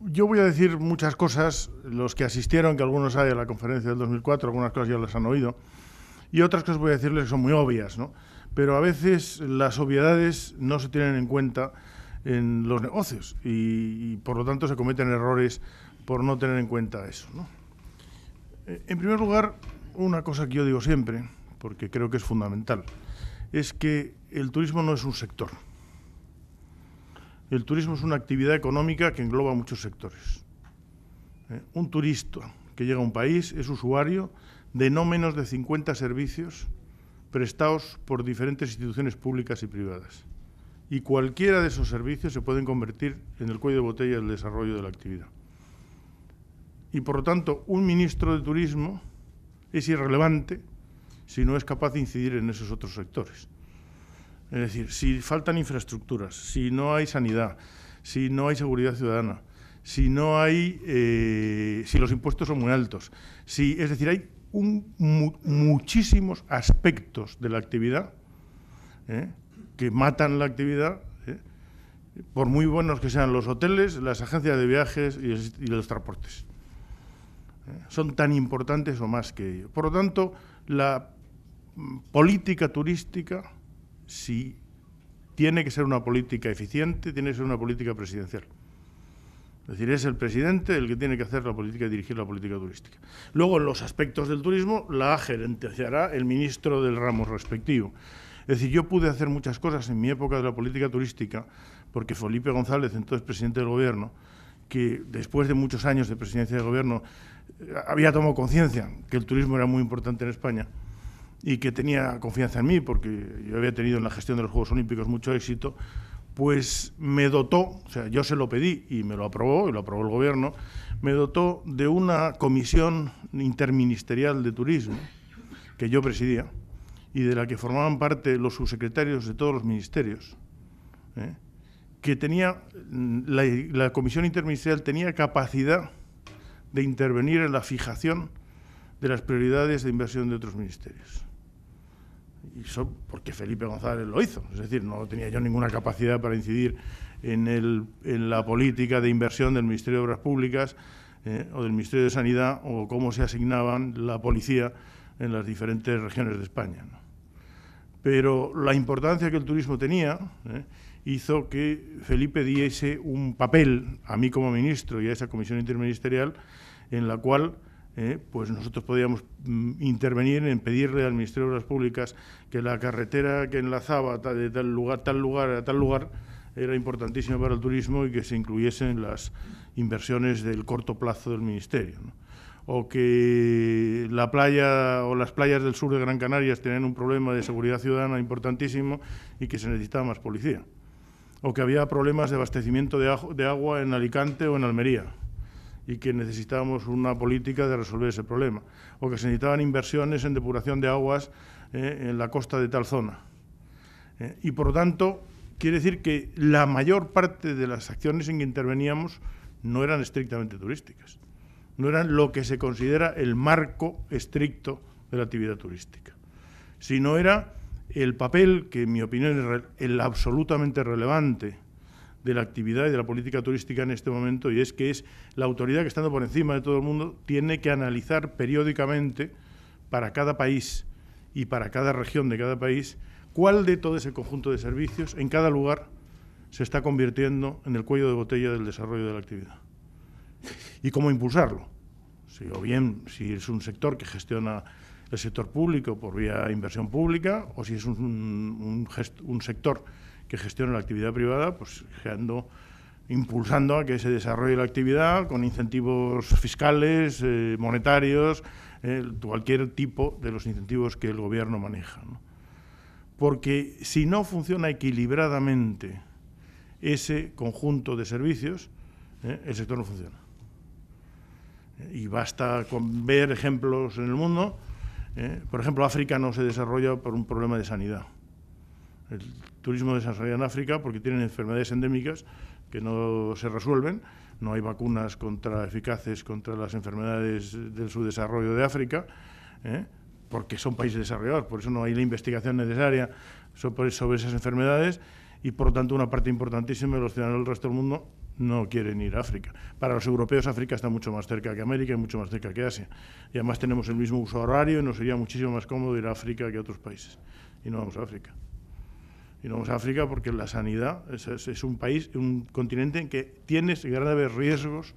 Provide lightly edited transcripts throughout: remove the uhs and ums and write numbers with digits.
yo voy a decir muchas cosas, los que asistieron, que algunos hay a la conferencia del 2004, algunas cosas ya las han oído, y otras cosas voy a decirles que son muy obvias, ¿no? Pero a veces las obviedades no se tienen en cuenta en los negocios y por lo tanto se cometen errores por no tener en cuenta eso, ¿no? En primer lugar, una cosa que yo digo siempre, porque creo que es fundamental, es que el turismo no es un sector. El turismo es una actividad económica que engloba muchos sectores. Un turista que llega a un país es usuario de no menos de 50 servicios prestados por diferentes instituciones públicas y privadas. Y cualquiera de esos servicios se pueden convertir en el cuello de botella del desarrollo de la actividad. Y por lo tanto, un ministro de turismo es irrelevante si no es capaz de incidir en esos otros sectores. Es decir, si faltan infraestructuras, si no hay sanidad, si no hay seguridad ciudadana, si los impuestos son muy altos, es decir, hay muchísimos aspectos de la actividad que matan la actividad, por muy buenos que sean los hoteles, las agencias de viajes y los transportes. Son tan importantes o más que ello. Por lo tanto, la política turística, si tiene que ser una política eficiente, tiene que ser una política presidencial. Es decir, es el presidente el que tiene que hacer la política y dirigir la política turística. Luego, en los aspectos del turismo, la gerenciará el ministro del ramo respectivo. Es decir, yo pude hacer muchas cosas en mi época de la política turística, porque Felipe González, entonces presidente del Gobierno, que después de muchos años de presidencia del Gobierno había tomado conciencia que el turismo era muy importante en España y que tenía confianza en mí, porque yo había tenido en la gestión de los Juegos Olímpicos mucho éxito, pues me dotó, o sea, yo se lo pedí y me lo aprobó, y lo aprobó el Gobierno, me dotó de una comisión interministerial de turismo que yo presidía y de la que formaban parte los subsecretarios de todos los ministerios, que tenía, la comisión interministerial tenía capacidad de intervenir en la fijación de las prioridades de inversión de otros ministerios. Y eso porque Felipe González lo hizo, es decir, no tenía yo ninguna capacidad para incidir en la política de inversión del Ministerio de Obras Públicas o del Ministerio de Sanidad o cómo se asignaban la policía en las diferentes regiones de España, ¿no? Pero la importancia que el turismo tenía hizo que Felipe diese un papel a mí como ministro y a esa comisión interministerial en la cual pues nosotros podíamos intervenir en pedirle al Ministerio de Obras Públicas que la carretera que enlazaba de tal lugar a tal lugar era importantísima para el turismo y que se incluyesen las inversiones del corto plazo del Ministerio, ¿no? O que la playa o las playas del sur de Gran Canaria tenían un problema de seguridad ciudadana importantísimo y que se necesitaba más policía. O que había problemas de abastecimiento de agua en Alicante o en Almería y que necesitábamos una política de resolver ese problema. O que se necesitaban inversiones en depuración de aguas en la costa de tal zona. Y por lo tanto, quiere decir que la mayor parte de las acciones en que interveníamos no eran estrictamente turísticas. No eran lo que se considera el marco estricto de la actividad turística, sino era el papel que, en mi opinión, es el absolutamente relevante de la actividad y de la política turística en este momento, y es que es la autoridad que, estando por encima de todo el mundo, tiene que analizar periódicamente para cada país y para cada región de cada país cuál de todo ese conjunto de servicios en cada lugar se está convirtiendo en el cuello de botella del desarrollo de la actividad. Y cómo impulsarlo. O bien, si es un sector que gestiona el sector público por vía inversión pública, o si es un sector que gestiona la actividad privada, pues impulsando a que se desarrolle la actividad con incentivos fiscales, monetarios, cualquier tipo de los incentivos que el Gobierno maneja, ¿no? Porque si no funciona equilibradamente ese conjunto de servicios, el sector no funciona. Y basta con ver ejemplos en el mundo. Por ejemplo, África no se desarrolla por un problema de sanidad. El turismo desarrolla en África porque tienen enfermedades endémicas que no se resuelven, no hay vacunas eficaces contra las enfermedades del subdesarrollo de África, porque son países desarrollados, por eso no hay la investigación necesaria sobre esas enfermedades, y por lo tanto una parte importantísima de los ciudadanos del resto del mundo no quieren ir a África. Para los europeos África está mucho más cerca que América y mucho más cerca que Asia. Y además tenemos el mismo uso horario y nos sería muchísimo más cómodo ir a África que a otros países. Y no vamos a África. Y no vamos a África porque la sanidad es un país, un continente en que tienes graves riesgos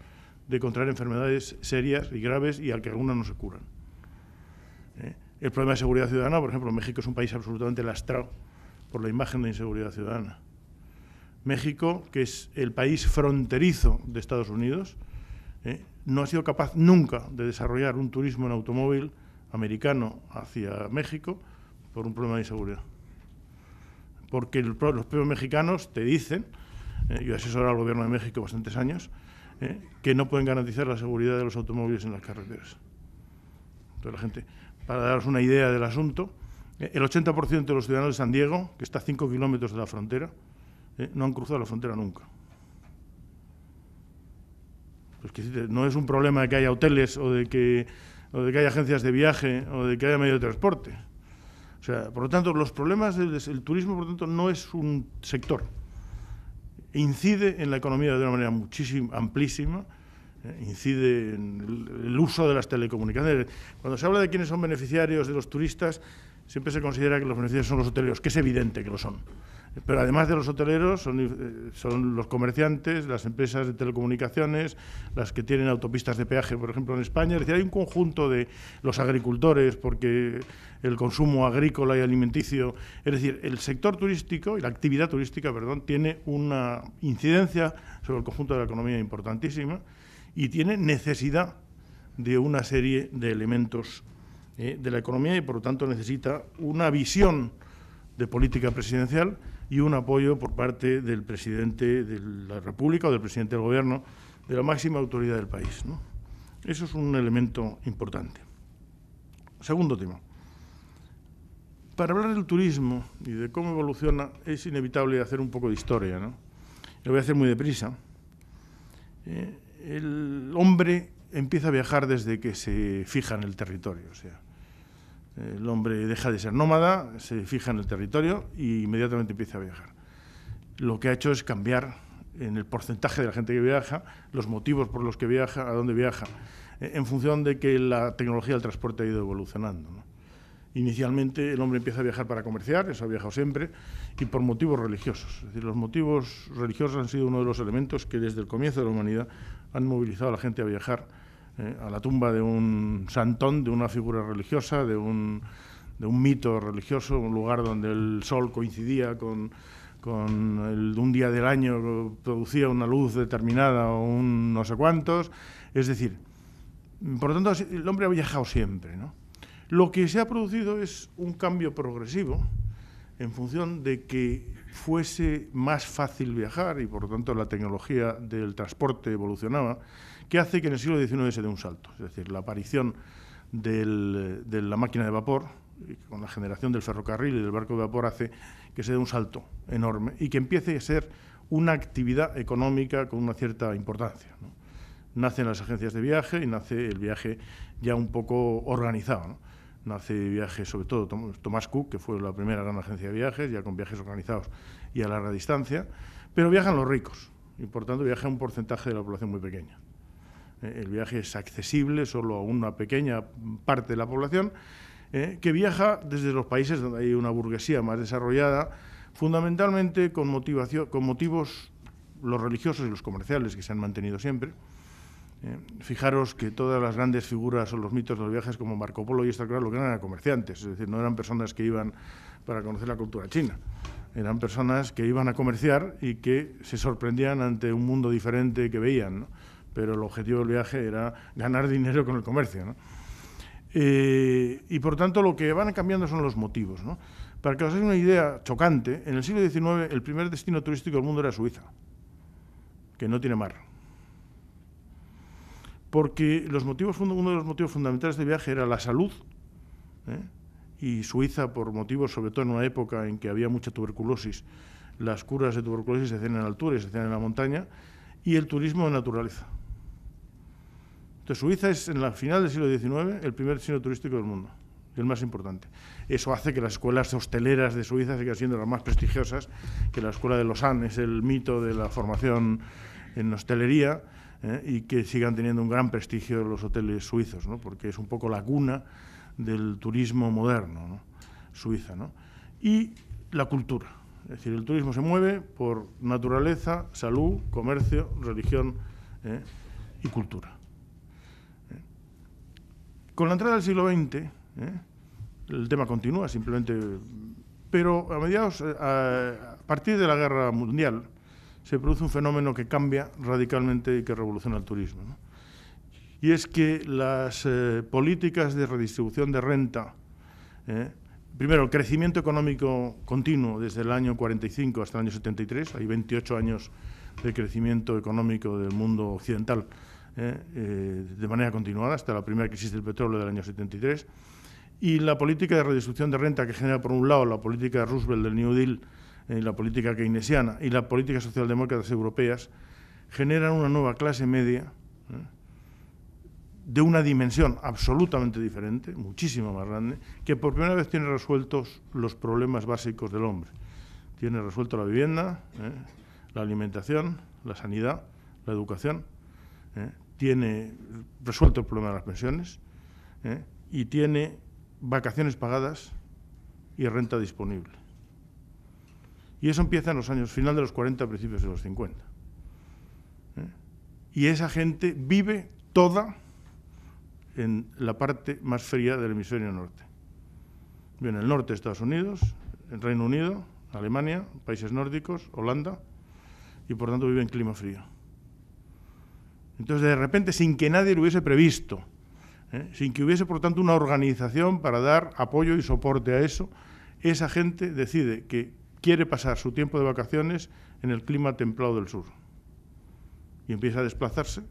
de contraer enfermedades serias y graves y al que algunas no se curan. El problema de seguridad ciudadana, por ejemplo, México es un país absolutamente lastrado por la imagen de inseguridad ciudadana. México, que es el país fronterizo de Estados Unidos, no ha sido capaz nunca de desarrollar un turismo en automóvil americano hacia México por un problema de inseguridad. Porque los propios mexicanos te dicen, yo he asesorado al gobierno de México bastantes años, que no pueden garantizar la seguridad de los automóviles en las carreteras. Entonces la gente, para daros una idea del asunto, el 80% de los ciudadanos de San Diego, que está a 5 kilómetros de la frontera, no han cruzado la frontera nunca. Pues que no es un problema de que haya hoteles o de que haya agencias de viaje o de que haya medio de transporte. O sea, por lo tanto, los problemas del turismo, por lo tanto, no es un sector. Incide en la economía de una manera amplísima, incide en el uso de las telecomunicaciones. Cuando se habla de quiénes son beneficiarios de los turistas, siempre se considera que los beneficiarios son los hoteleros, que es evidente que lo son. Pero además de los hoteleros son los comerciantes, las empresas de telecomunicaciones, las que tienen autopistas de peaje, por ejemplo, en España. Es decir, hay un conjunto de los agricultores, porque el consumo agrícola y alimenticio, es decir, el sector turístico y la actividad turística, perdón, tiene una incidencia sobre el conjunto de la economía importantísima y tiene necesidad de una serie de elementos de la economía y, por lo tanto, necesita una visión de política presidencial y un apoyo por parte del presidente de la República o del presidente del Gobierno, de la máxima autoridad del país, ¿no? Eso es un elemento importante. Segundo tema. Para hablar del turismo y de cómo evoluciona, es inevitable hacer un poco de historia, ¿no? Lo voy a hacer muy deprisa. El hombre empieza a viajar desde que se fija en el territorio, o sea, el hombre deja de ser nómada, se fija en el territorio y inmediatamente empieza a viajar. Lo que ha hecho es cambiar en el porcentaje de la gente que viaja, los motivos por los que viaja, a dónde viaja, en función de que la tecnología del transporte ha ido evolucionando, ¿no? Inicialmente el hombre empieza a viajar para comerciar, eso ha viajado siempre, y por motivos religiosos. Es decir, los motivos religiosos han sido uno de los elementos que desde el comienzo de la humanidad han movilizado a la gente a viajar a la tumba de un santón, de una figura religiosa, de un mito religioso, un lugar donde el sol coincidía con un día del año, producía una luz determinada o un no sé cuántos. Es decir, por lo tanto, el hombre ha viajado siempre, ¿no? Lo que se ha producido es un cambio progresivo en función de que fuese más fácil viajar y, por lo tanto, la tecnología del transporte evolucionaba, que hace que en el siglo XIX se dé un salto. Es decir, la aparición de la máquina de vapor, con la generación del ferrocarril y del barco de vapor, hace que se dé un salto enorme y que empiece a ser una actividad económica con una cierta importancia, ¿no? Nacen las agencias de viaje y nace el viaje ya un poco organizado, ¿no? Nace viajes, sobre todo Thomas Cook, que fue la primera gran agencia de viajes, ya con viajes organizados y a larga distancia, pero viajan los ricos y, por tanto, viaja un porcentaje de la población muy pequeña. El viaje es accesible solo a una pequeña parte de la población, que viaja desde los países donde hay una burguesía más desarrollada, fundamentalmente con motivos los religiosos y los comerciales, que se han mantenido siempre. Fijaros que todas las grandes figuras o los mitos de los viajes como Marco Polo y esta cosa, lo que eran comerciantes, es decir, no eran personas que iban para conocer la cultura china, eran personas que iban a comerciar y que se sorprendían ante un mundo diferente que veían, ¿no? Pero el objetivo del viaje era ganar dinero con el comercio, ¿no? Y por tanto lo que van cambiando son los motivos, ¿no? Para que os hagáis una idea chocante, en el siglo XIX el primer destino turístico del mundo era Suiza, que no tiene mar. Porque uno de los motivos fundamentales del viaje era la salud, y Suiza, por motivos, sobre todo en una época en que había mucha tuberculosis, las curas de tuberculosis se hacían en altura y se hacían en la montaña, y el turismo de naturaleza. Entonces Suiza es, en la final del siglo XIX, el primer destino turístico del mundo. el más importante. Eso hace que las escuelas hosteleras de Suiza sigan siendo las más prestigiosas, que la escuela de Lausanne es el mito de la formación en hostelería, y que sigan teniendo un gran prestigio los hoteles suizos, ¿no? Porque es un poco la cuna del turismo moderno, ¿no? Suiza, ¿no? Y la cultura. Es decir, el turismo se mueve por naturaleza, salud, comercio, religión y cultura. Con la entrada del siglo XX, el tema continúa simplemente, pero a partir de la Guerra Mundial se produce un fenómeno que cambia radicalmente y que revoluciona el turismo, ¿no? Y es que las políticas de redistribución de renta, primero, el crecimiento económico continuo desde el año 45 hasta el año 73, hay 28 años de crecimiento económico del mundo occidental de manera continuada, hasta la primera crisis del petróleo del año 73, y la política de redistribución de renta que genera, por un lado, la política de Roosevelt del New Deal, la política keynesiana y la política socialdemócratas europeas, generan una nueva clase media de una dimensión absolutamente diferente, muchísimo más grande, que por primera vez tiene resueltos los problemas básicos del hombre. Tiene resuelto la vivienda, la alimentación, la sanidad, la educación, tiene resuelto el problema de las pensiones y tiene vacaciones pagadas y renta disponible. Y eso empieza en los años final de los 40, principios de los 50. Y esa gente vive toda en la parte más fría del hemisferio norte. Vive en el norte de Estados Unidos, en Reino Unido, Alemania, países nórdicos, Holanda, y por tanto vive en clima frío. Entonces, de repente, sin que nadie lo hubiese previsto, sin que hubiese, por tanto, una organización para dar apoyo y soporte a eso, esa gente decide que quiere pasar su tiempo de vacaciones en el clima templado del sur. Y empieza a desplazarse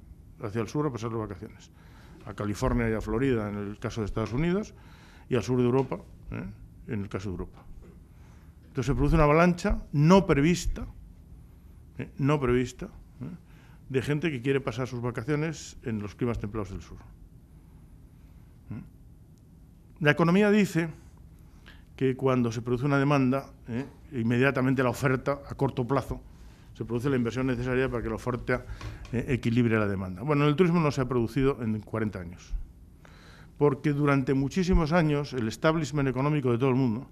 hacia el sur a pasar las vacaciones. A California y a Florida, en el caso de Estados Unidos, y al sur de Europa, en el caso de Europa. Entonces se produce una avalancha no prevista, de gente que quiere pasar sus vacaciones en los climas templados del sur. La economía dice que cuando se produce una demanda, inmediatamente la oferta, a corto plazo, se produce la inversión necesaria para que la oferta equilibre la demanda. Bueno, en el turismo no se ha producido en 40 años, porque durante muchísimos años el establishment económico de todo el mundo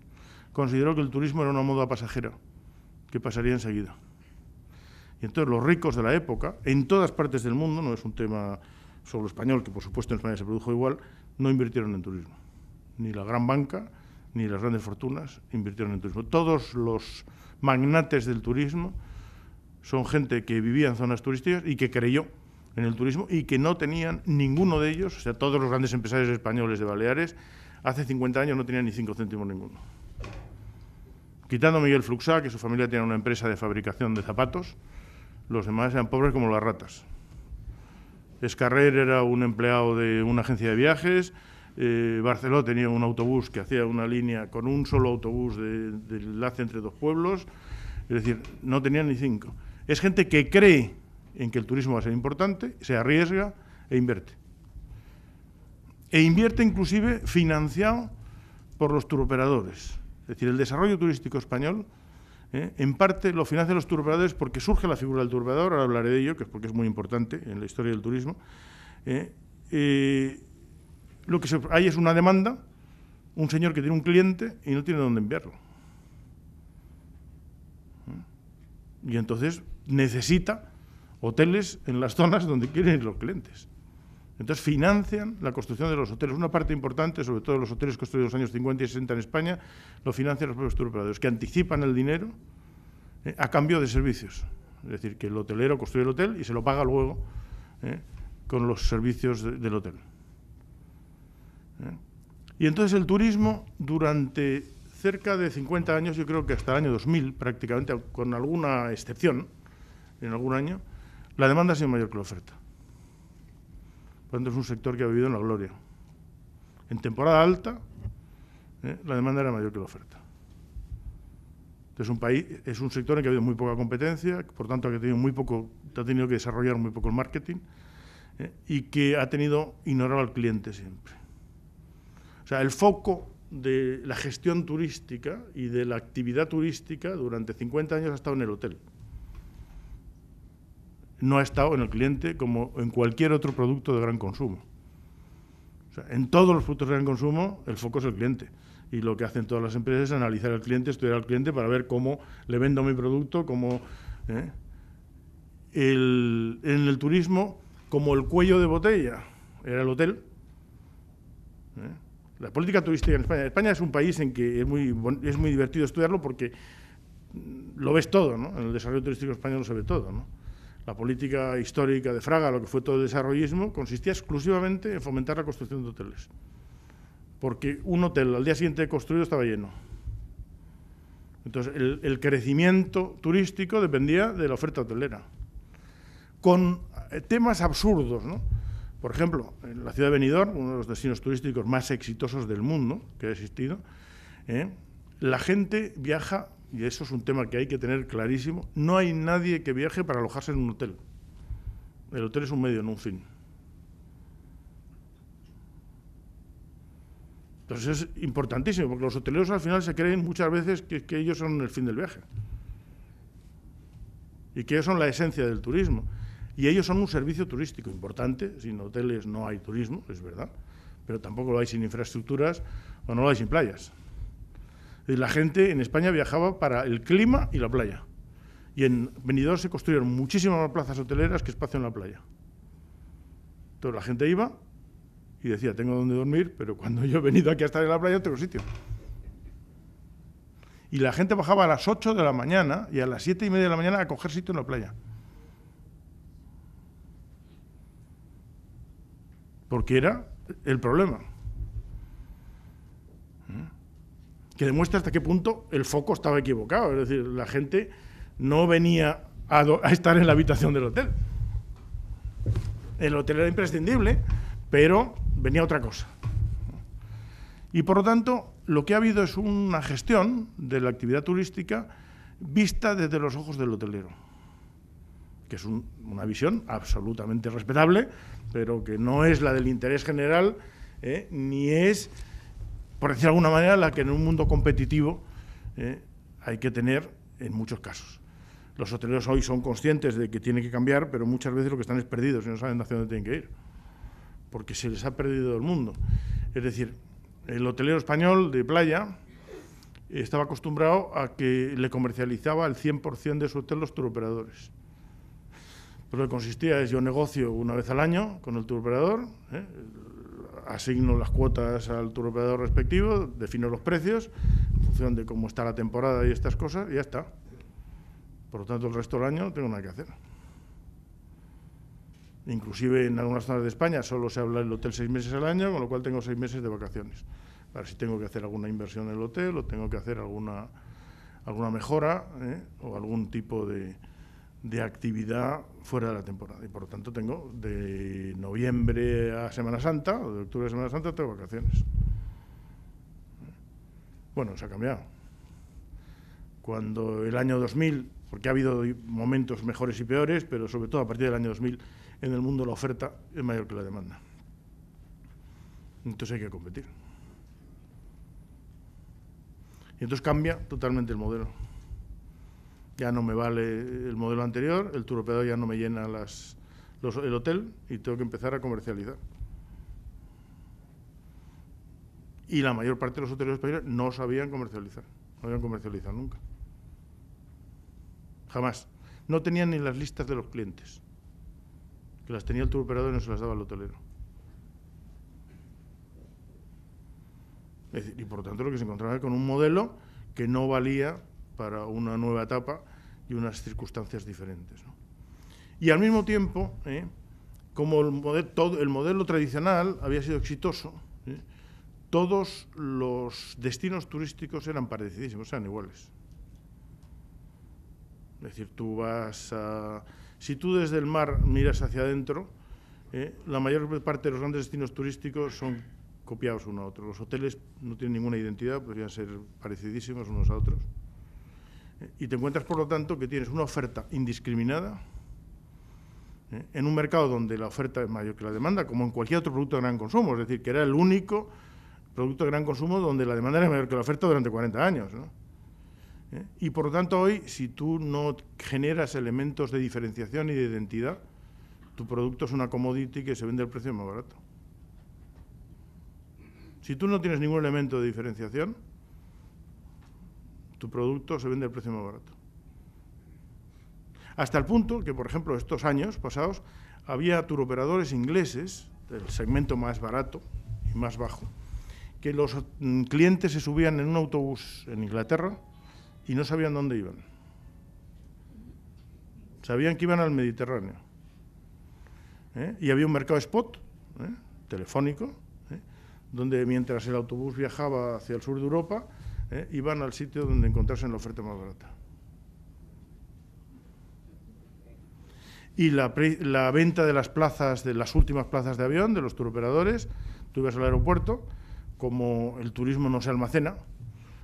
consideró que el turismo era una moda pasajera, que pasaría enseguida. Y entonces los ricos de la época, en todas partes del mundo, no es un tema solo español, que por supuesto en España se produjo igual, no invirtieron en turismo. Ni la gran banca, ni las grandes fortunas invirtieron en turismo. Todos los magnates del turismo son gente que vivía en zonas turísticas y que creyó en el turismo y que no tenían ninguno de ellos, o sea, todos los grandes empresarios españoles de Baleares, hace 50 años no tenían ni 5 céntimos ninguno. Quitando a Miguel Fluxá, que su familia tenía una empresa de fabricación de zapatos, los demás eran pobres como las ratas. Escarrer era un empleado de una agencia de viajes, Barceló tenía un autobús que hacía una línea con un solo autobús de enlace entre dos pueblos, es decir, no tenían ni 5. Es gente que cree en que el turismo va a ser importante, se arriesga e invierte. E invierte inclusive financiado por los turoperadores. Es decir, el desarrollo turístico español, en parte lo financian los turoperadores porque surge la figura del turoperador, ahora hablaré de ello, que es porque es muy importante en la historia del turismo. Lo que hay es una demanda, un señor que tiene un cliente y no tiene dónde enviarlo. Y entonces necesita hoteles en las zonas donde quieren ir los clientes. Entonces financian la construcción de los hoteles. Una parte importante, sobre todo los hoteles construidos en los años 50 y 60 en España, lo financian los propios turoperadores, que anticipan el dinero a cambio de servicios. Es decir, que el hotelero construye el hotel y se lo paga luego con los servicios del hotel. Y entonces el turismo, durante cerca de 50 años, yo creo que hasta el año 2000, prácticamente, con alguna excepción, en algún año, la demanda ha sido mayor que la oferta. Por lo tanto, es un sector que ha vivido en la gloria. En temporada alta, la demanda era mayor que la oferta. Entonces, es un sector en que ha habido muy poca competencia, por tanto, ha tenido que desarrollar muy poco el marketing, y que ha tenido ignorado al cliente siempre. O sea, el foco de la gestión turística y de la actividad turística durante 50 años ha estado en el hotel. No ha estado en el cliente como en cualquier otro producto de gran consumo. O sea, en todos los productos de gran consumo el foco es el cliente. Y lo que hacen todas las empresas es analizar al cliente, estudiar al cliente para ver cómo le vendo mi producto, cómo... en el turismo, como el cuello de botella era el hotel. La política turística en España. España es un país en que es muy divertido estudiarlo porque lo ves todo, ¿no? En el desarrollo turístico español se ve todo, ¿no? La política histórica de Fraga, lo que fue todo el desarrollismo, consistía exclusivamente en fomentar la construcción de hoteles. Porque un hotel al día siguiente de construido estaba lleno. Entonces, el crecimiento turístico dependía de la oferta hotelera. Con temas absurdos, ¿no? Por ejemplo, en la ciudad de Benidorm, uno de los destinos turísticos más exitosos del mundo que ha existido, la gente viaja, y eso es un tema que hay que tener clarísimo, no hay nadie que viaje para alojarse en un hotel. El hotel es un medio, no un fin. Entonces es importantísimo, porque los hoteleros al final se creen muchas veces que ellos son el fin del viaje. Y que ellos son la esencia del turismo. Y ellos son un servicio turístico importante. Sin hoteles no hay turismo, es verdad, pero tampoco lo hay sin infraestructuras o no lo hay sin playas. Y la gente en España viajaba para el clima y la playa. Y en Benidorm se construyeron muchísimas más plazas hoteleras que espacio en la playa. Entonces la gente iba y decía, tengo donde dormir, pero cuando yo he venido aquí a estar en la playa no tengo sitio. Y la gente bajaba a las 8 de la mañana y a las 7:30 de la mañana a coger sitio en la playa. Porque era el problema. Que demuestra hasta qué punto el foco estaba equivocado. Es decir, la gente no venía a estar en la habitación del hotel. El hotel era imprescindible, pero venía otra cosa. Y por lo tanto, lo que ha habido es una gestión de la actividad turística vista desde los ojos del hotelero, que es una visión absolutamente respetable, pero que no es la del interés general, ni es, por decir de alguna manera, la que en un mundo competitivo hay que tener en muchos casos. Los hoteleros hoy son conscientes de que tienen que cambiar, pero muchas veces lo que están es perdidos y no saben hacia dónde tienen que ir, porque se les ha perdido el mundo. Es decir, el hotelero español de playa estaba acostumbrado a que le comercializaba el 100% de su hotel los turoperadores. Pues lo que consistía es, yo negocio una vez al año con el turoperador, asigno las cuotas al turoperador respectivo, defino los precios en función de cómo está la temporada y estas cosas, y ya está. Por lo tanto, el resto del año no tengo nada que hacer. Inclusive en algunas zonas de España solo se habla del hotel 6 meses al año, con lo cual tengo 6 meses de vacaciones. Para si tengo que hacer alguna inversión en el hotel o tengo que hacer alguna mejora o algún tipo de actividad fuera de la temporada. Y por lo tanto tengo de noviembre a Semana Santa, o de octubre a Semana Santa, tengo vacaciones. Bueno, se ha cambiado. Cuando el año 2000, porque ha habido momentos mejores y peores, pero sobre todo a partir del año 2000, en el mundo la oferta es mayor que la demanda. Entonces hay que competir. Y entonces cambia totalmente el modelo. Ya no me vale el modelo anterior, el turoperador ya no me llena el hotel y tengo que empezar a comercializar. Y la mayor parte de los hoteleros españoles no sabían comercializar, no habían comercializado nunca. Jamás. No tenían ni las listas de los clientes, que las tenía el turoperador y no se las daba al hotelero. Es decir, y por lo tanto lo que se encontraba con un modelo que no valía para una nueva etapa y unas circunstancias diferentes, ¿no? Y al mismo tiempo, como el modelo tradicional había sido exitoso, todos los destinos turísticos eran parecidísimos, eran iguales. Es decir, si tú desde el mar miras hacia adentro, la mayor parte de los grandes destinos turísticos son copiados uno a otro. Los hoteles no tienen ninguna identidad, podrían ser parecidísimos unos a otros. Y te encuentras, por lo tanto, que tienes una oferta indiscriminada en un mercado donde la oferta es mayor que la demanda, como en cualquier otro producto de gran consumo. Es decir, que era el único producto de gran consumo donde la demanda era mayor que la oferta durante 40 años, ¿no? Y por lo tanto hoy, si tú no generas elementos de diferenciación y de identidad, tu producto es una commodity que se vende al precio más barato. Si tú no tienes ningún elemento de diferenciación, tu producto se vende al precio más barato. Hasta el punto que, por ejemplo, estos años pasados, había turoperadores ingleses, del segmento más barato y más bajo, que los clientes se subían en un autobús en Inglaterra y no sabían dónde iban. Sabían que iban al Mediterráneo. Y había un mercado spot, telefónico, donde mientras el autobús viajaba hacia el sur de Europa, iban al sitio donde encontrasen la oferta más barata. Y la venta de las plazas, de las últimas plazas de avión, de los turoperadores, tú ibas al aeropuerto, como el turismo no se almacena,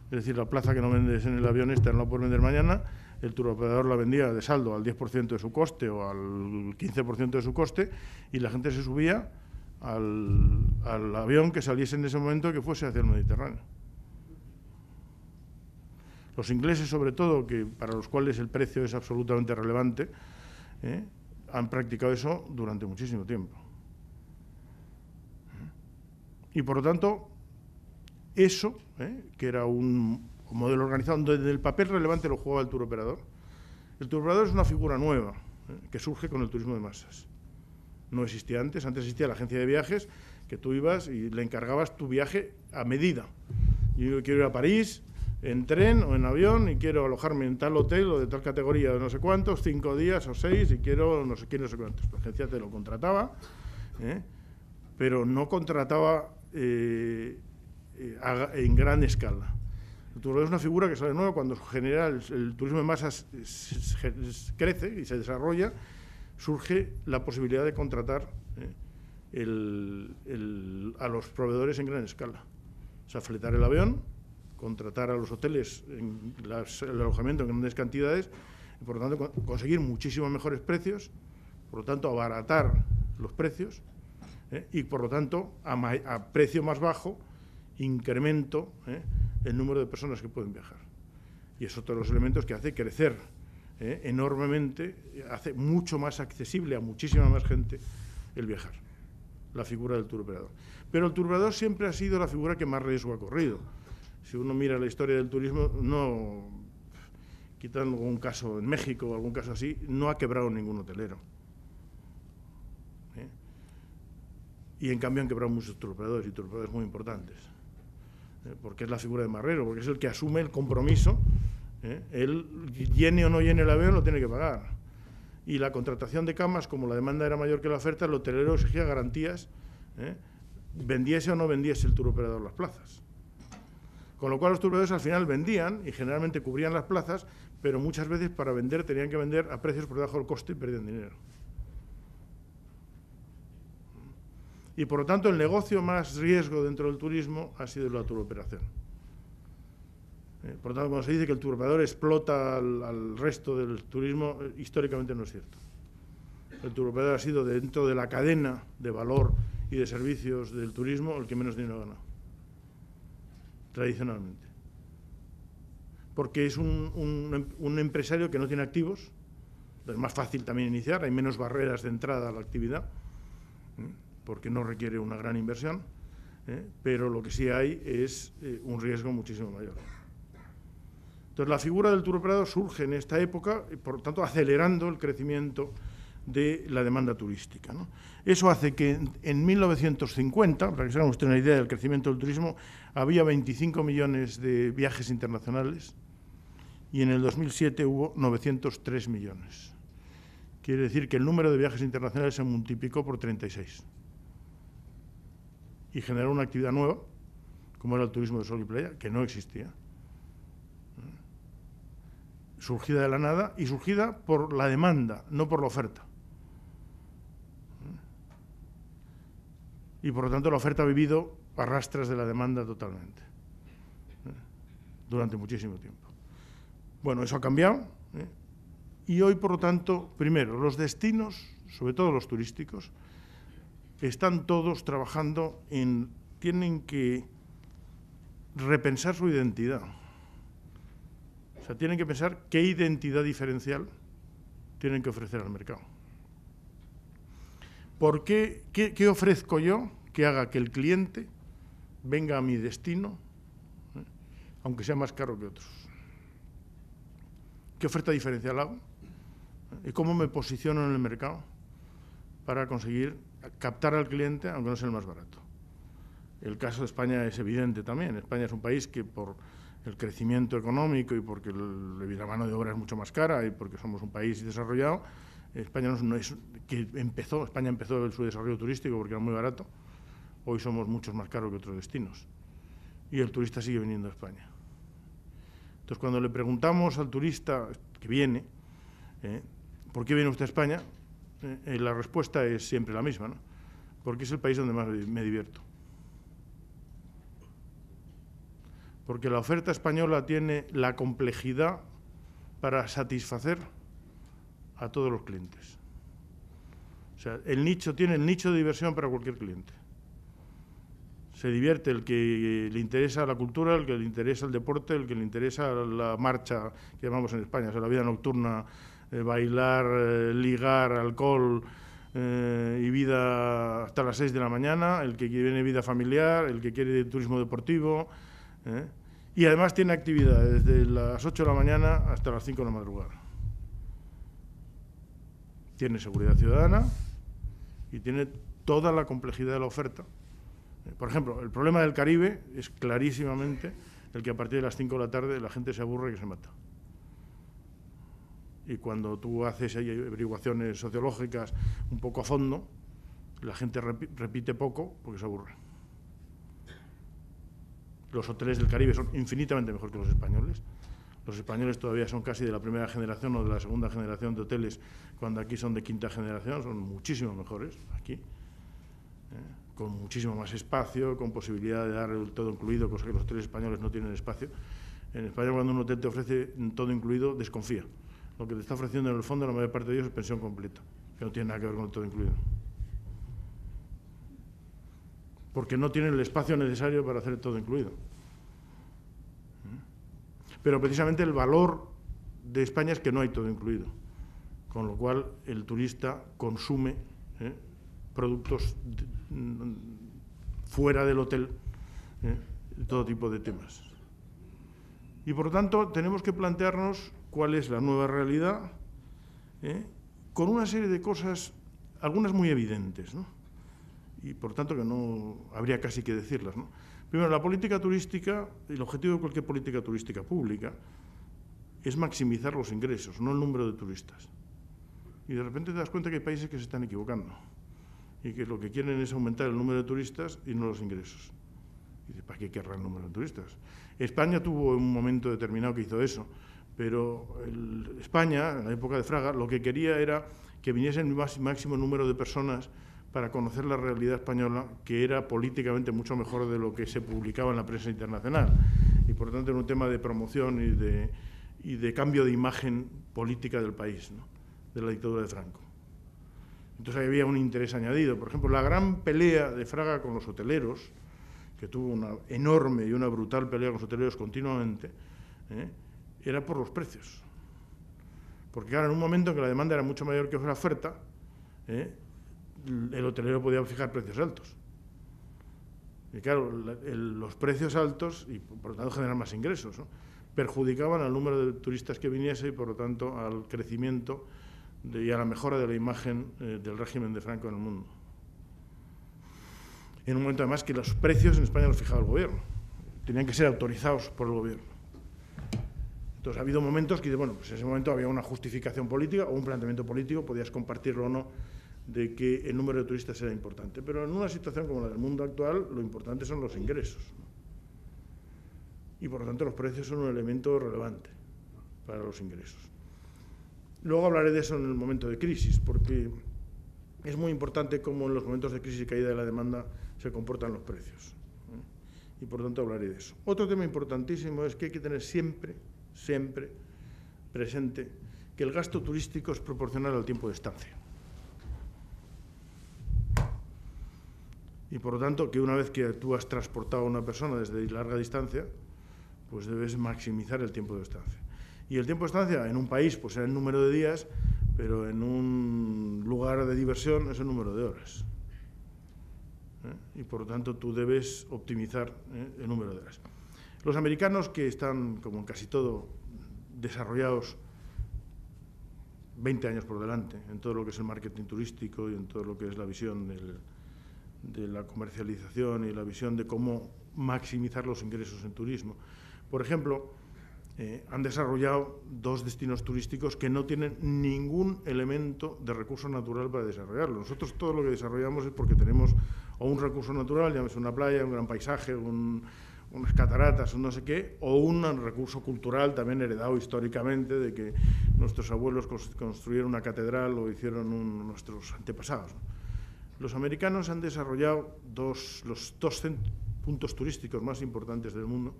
es decir, la plaza que no vendes en el avión esta no la puedes vender mañana, el turoperador la vendía de saldo al 10% de su coste o al 15% de su coste y la gente se subía al avión que saliese en ese momento que fuese hacia el Mediterráneo. Los ingleses, sobre todo, que para los cuales el precio es absolutamente relevante, han practicado eso durante muchísimo tiempo. Y por lo tanto, eso, que era un modelo organizado, donde el papel relevante lo jugaba el turoperador. El turoperador es una figura nueva, que surge con el turismo de masas. No existía antes existía la agencia de viajes, que tú ibas y le encargabas tu viaje a medida. Yo quiero ir a París en tren o en avión y quiero alojarme en tal hotel o de tal categoría de no sé cuántos, 5 días o 6 y quiero no sé qué, no sé cuántos. La agencia te lo contrataba, pero no contrataba en gran escala. El turoperador es una figura que sale nueva cuando genera el turismo de masas crece y se desarrolla, surge la posibilidad de contratar a los proveedores en gran escala. O sea, fletar el avión, contratar a los hoteles en el alojamiento en grandes cantidades y, por lo tanto, conseguir muchísimos mejores precios, por lo tanto, abaratar los precios y, por lo tanto, a precio más bajo, incremento el número de personas que pueden viajar. Y es otro de los elementos que hace crecer enormemente, hace mucho más accesible a muchísima más gente el viajar, la figura del turoperador. Pero el turoperador siempre ha sido la figura que más riesgo ha corrido. Si uno mira la historia del turismo, no, quitando algún caso en México o algún caso así, no ha quebrado ningún hotelero. Y en cambio han quebrado muchos turoperadores y turoperadores muy importantes. Porque es la figura de marrero, porque es el que asume el compromiso. Él, llene o no llene el avión, lo tiene que pagar. Y la contratación de camas, como la demanda era mayor que la oferta, el hotelero exigía garantías, vendiese o no vendiese el turoperador las plazas. Con lo cual los turoperadores al final vendían y generalmente cubrían las plazas, pero muchas veces para vender tenían que vender a precios por debajo del coste y perdían dinero. Y por lo tanto el negocio más riesgo dentro del turismo ha sido la turoperación. Por lo tanto, cuando se dice que el turoperador explota al resto del turismo, históricamente no es cierto. El turoperador ha sido, dentro de la cadena de valor y de servicios del turismo, el que menos dinero ha ganado, tradicionalmente. Porque es un empresario que no tiene activos, es más fácil también iniciar, hay menos barreras de entrada a la actividad, porque no requiere una gran inversión, pero lo que sí hay es un riesgo muchísimo mayor. Entonces, la figura del turoperador surge en esta época, por lo tanto, acelerando el crecimiento de la demanda turística, ¿no? Eso hace que en 1950, para que se hagan ustedes una idea del crecimiento del turismo, había 25 millones de viajes internacionales y en el 2007 hubo 903 millones. Quiere decir que el número de viajes internacionales se multiplicó por 36 y generó una actividad nueva, como era el turismo de sol y playa, que no existía. Surgida de la nada y surgida por la demanda, no por la oferta. Y por lo tanto la oferta ha vivido a rastras de la demanda totalmente, durante muchísimo tiempo. Bueno, eso ha cambiado, y hoy, por lo tanto, primero, los destinos, sobre todo los turísticos, están todos trabajando tienen que repensar su identidad. O sea, tienen que pensar qué identidad diferencial tienen que ofrecer al mercado. ¿Por qué? ¿Qué ofrezco yo que haga que el cliente venga a mi destino, aunque sea más caro que otros? ¿Qué oferta diferencial hago? ¿Y cómo me posiciono en el mercado para conseguir captar al cliente, aunque no sea el más barato? El caso de España es evidente también. España es un país que por el crecimiento económico y porque la mano de obra es mucho más cara y porque somos un país desarrollado, España empezó su desarrollo turístico porque era muy barato. Hoy somos muchos más caros que otros destinos y el turista sigue viniendo a España. Entonces, cuando le preguntamos al turista que viene, ¿por qué viene usted a España? La respuesta es siempre la misma, ¿no? Porque es el país donde más me divierto. Porque la oferta española tiene la complejidad para satisfacer a todos los clientes. O sea, tiene el nicho de diversión para cualquier cliente. Se divierte el que le interesa la cultura, el que le interesa el deporte, el que le interesa la marcha que llamamos en España, o sea, la vida nocturna, bailar, ligar, alcohol y vida hasta las 6 de la mañana, el que viene vida familiar, el que quiere turismo deportivo. Y además tiene actividades desde las 8 de la mañana hasta las 5 de la madrugada. Tiene seguridad ciudadana y tiene toda la complejidad de la oferta. Por ejemplo, el problema del Caribe es clarísimamente el que a partir de las 5 de la tarde la gente se aburre y que se mata. Y cuando tú haces ahí averiguaciones sociológicas un poco a fondo, la gente repite poco porque se aburre. Los hoteles del Caribe son infinitamente mejor que los españoles. Los españoles todavía son casi de la primera generación o de la segunda generación de hoteles, cuando aquí son de quinta generación, son muchísimo mejores aquí, con muchísimo más espacio, con posibilidad de dar el todo incluido, cosa que los hoteles españoles no tienen espacio. En España, cuando un hotel te ofrece todo incluido, desconfía. Lo que te está ofreciendo en el fondo, la mayor parte de ellos, es pensión completa, que no tiene nada que ver con el todo incluido. Porque no tienen el espacio necesario para hacer todo incluido. Pero precisamente el valor de España es que no hay todo incluido, con lo cual el turista consume productos fuera del hotel, todo tipo de temas. Y por lo tanto tenemos que plantearnos cuál es la nueva realidad, con una serie de cosas, algunas muy evidentes, ¿no? Y por tanto que no habría casi que decirlas, ¿no? Primero, la política turística, el objetivo de cualquier política turística pública es maximizar los ingresos, no el número de turistas. Y de repente te das cuenta que hay países que se están equivocando y que lo que quieren es aumentar el número de turistas y no los ingresos. Y dices, ¿para qué querrá el número de turistas? España tuvo un momento determinado que hizo eso, pero España, en la época de Fraga, lo que quería era que viniese el máximo número de personas para conocer la realidad española, que era políticamente mucho mejor de lo que se publicaba en la prensa internacional. Y por lo tanto era un tema de promoción y de cambio de imagen política del país, ¿no? De la dictadura de Franco. Entonces ahí había un interés añadido. Por ejemplo, la gran pelea de Fraga con los hoteleros, que tuvo una enorme y una brutal pelea con los hoteleros continuamente, era por los precios. Porque claro, en un momento en que la demanda era mucho mayor que la oferta, el hotelero podía fijar precios altos. Y claro, los precios altos, y por lo tanto generar más ingresos, ¿no?, perjudicaban al número de turistas que viniese y por lo tanto al crecimiento y a la mejora de la imagen del régimen de Franco en el mundo. En un momento además que los precios en España los fijaba el gobierno, tenían que ser autorizados por el gobierno. Entonces ha habido momentos que, bueno, pues en ese momento había una justificación política o un planteamiento político, podías compartirlo o no, de que el número de turistas era importante. Pero en una situación como la del mundo actual, lo importante son los ingresos, ¿no? Y por lo tanto los precios son un elemento relevante para los ingresos. Luego hablaré de eso en el momento de crisis, porque es muy importante cómo en los momentos de crisis y caída de la demanda se comportan los precios, ¿no? Y por lo tanto hablaré de eso. Otro tema importantísimo es que hay que tener siempre presente que el gasto turístico es proporcional al tiempo de estancia. Y por lo tanto, que una vez que tú has transportado a una persona desde larga distancia, pues debes maximizar el tiempo de estancia. Y el tiempo de estancia en un país, pues será el número de días, pero en un lugar de diversión es el número de horas. Y por lo tanto tú debes optimizar el número de horas. Los americanos, que están, como en casi todo, desarrollados 20 años por delante en todo lo que es el marketing turístico y en todo lo que es la visión de la comercialización y la visión de cómo maximizar los ingresos en turismo. Por ejemplo, han desarrollado 2 destinos turísticos que no tienen ningún elemento de recurso natural para desarrollarlo. Nosotros todo lo que desarrollamos es porque tenemos o un recurso natural, llámese una playa, un gran paisaje, unas cataratas, un no sé qué, o un recurso cultural también heredado históricamente de que nuestros abuelos construyeron una catedral o hicieron nuestros antepasados. Los americanos han desarrollado los dos puntos turísticos más importantes del mundo,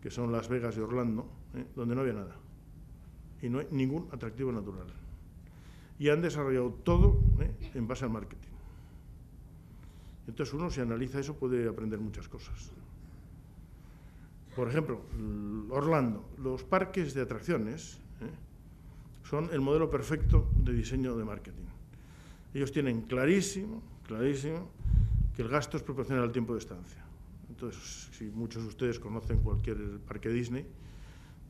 que son Las Vegas y Orlando, donde no había nada y no hay ningún atractivo natural. Y han desarrollado todo en base al marketing. Entonces uno, si analiza eso, puede aprender muchas cosas. Por ejemplo, Orlando, los parques de atracciones son el modelo perfecto de diseño de marketing. Ellos tienen clarísimo que el gasto es proporcional al tiempo de estancia. Entonces, si muchos de ustedes conocen cualquier parque Disney,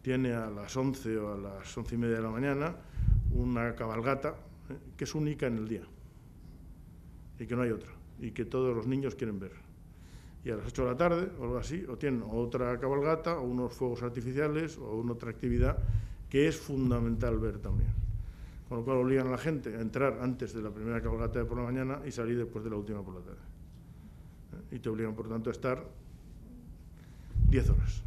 tiene a las 11 o a las 11:30 de la mañana una cabalgata que es única en el día y que no hay otra y que todos los niños quieren ver. Y a las 8 de la tarde o algo así, o tienen otra cabalgata o unos fuegos artificiales o una otra actividad que es fundamental ver también. Con lo cual obligan a la gente a entrar antes de la primera cabalgata de por la mañana y salir después de la última por la tarde. Y te obligan, por tanto, a estar 10 horas.